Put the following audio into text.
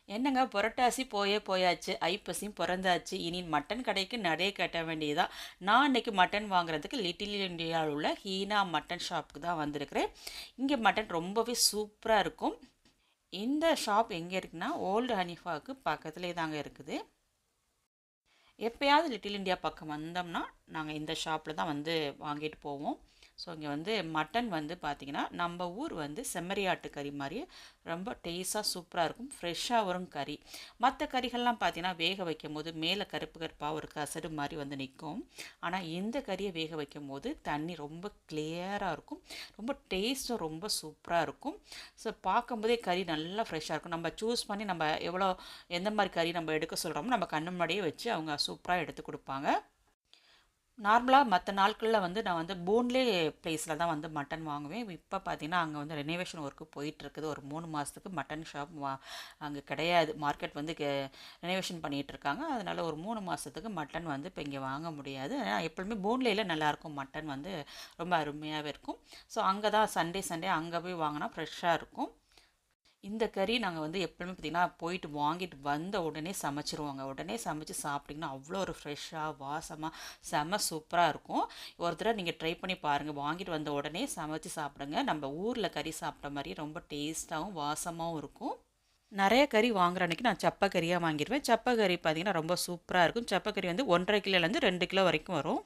என்னங்க புரட்டாசி போயாச்சு, ஐப்பசியும் பொறந்தாச்சு. இனி மட்டன் கடைக்கு நடைய கட்ட வேண்டியதா. நான் இன்னைக்கு மட்டன் வாங்குறதுக்கு லிட்டில் இந்தியாவில் உள்ள ஹீனா மட்டன் ஷாப்புக்கு தான் வந்திருக்கிறேன். இங்கே மட்டன் ரொம்பவே சூப்பராக இருக்கும். இந்த ஷாப் எங்கே இருக்குன்னா ஓல்டு ஹனிஃபாவுக்கு பக்கத்துலேயே தாங்க இருக்குது. எப்பயாவது லிட்டில் இந்தியா பக்கம் வந்தோம்னா நாங்கள் இந்த ஷாப்பில் தான் வந்து வாங்கிட்டு போவோம். ஸோ இங்கே வந்து மட்டன் வந்து பார்த்திங்கன்னா நம்ம ஊர் வந்து செம்மறியாட்டு கறி மாதிரி ரொம்ப டேஸ்ட்டாக சூப்பராக இருக்கும். ஃப்ரெஷ்ஷாக வரும் கறி. மற்ற கறிகள்லாம் பார்த்திங்கன்னா வேக வைக்கும் போது மேலே கருப்பு கருப்பாக ஒரு கசடு மாதிரி வந்து நிற்கும். ஆனால் இந்த கறியை வேக வைக்கும் போது தண்ணி ரொம்ப கிளியராக இருக்கும். ரொம்ப டேஸ்ட்டும் ரொம்ப சூப்பராக இருக்கும். ஸோ பார்க்கும்போதே கறி நல்லா ஃப்ரெஷ்ஷாக இருக்கும். நம்ம சூஸ் பண்ணி நம்ம எந்த மாதிரி கறி நம்ம எடுக்க சொல்கிறோமோ நம்ம கண்ணு முன்னாடியே வச்சு அவங்க சூப்பராக எடுத்து கொடுப்பாங்க. நார்மலாக மற்ற நாட்களில் வந்து நான் வந்து போன்லே ப்ளேஸில் தான் வந்து மட்டன் வாங்குவேன். இப்போ பார்த்தீங்கன்னா அங்கே வந்து ரெனோவேஷன் ஒர்க்கு போயிட்டுருக்குது. ஒரு 3 மாதத்துக்கு மட்டன் ஷாப் அங்கே கிடையாது. மார்க்கெட் வந்து ரெனோவேஷன் பண்ணிகிட்ருக்காங்க. அதனால் ஒரு 3 மாதத்துக்கு மட்டன் வந்து இப்போ இங்கே வாங்க முடியாது. ஆனால் எப்பொழுதுமே போன்லேயில் நல்லாயிருக்கும். மட்டன் வந்து ரொம்ப அருமையாகவே இருக்கும். ஸோ அங்கே தான் சண்டே அங்கே போய் வாங்கினா ஃப்ரெஷ்ஷாக இருக்கும். இந்த கறி நாங்கள் வந்து எப்பவுமே பார்த்திங்கன்னா போயிட்டு வாங்கிட்டு வந்த உடனே சமைச்சிருவோங்க. உடனே சமைச்சு சாப்பிட்டிங்கன்னா அவ்வளோ ஒரு ஃப்ரெஷ்ஷாக வாசமாக செம சூப்பராக இருக்கும். ஒரு தடவை நீங்கள் ட்ரை பண்ணி பாருங்கள். வாங்கிட்டு வந்த உடனே சமைச்சு சாப்பிடுங்க. நம்ம ஊரில் கறி சாப்பிட்ட மாதிரி ரொம்ப டேஸ்ட்டாகவும் வாசமாகவும் இருக்கும். நிறைய கறி வாங்குற அன்றைக்கி நான் சப்பை கறியாக வாங்கிடுவேன். சப்பை கறி பார்த்திங்கன்னா ரொம்ப சூப்பராக இருக்கும். சப்பை கறி வந்து 1,5 கிலோலேருந்து 2 கிலோ வரைக்கும் வரும்.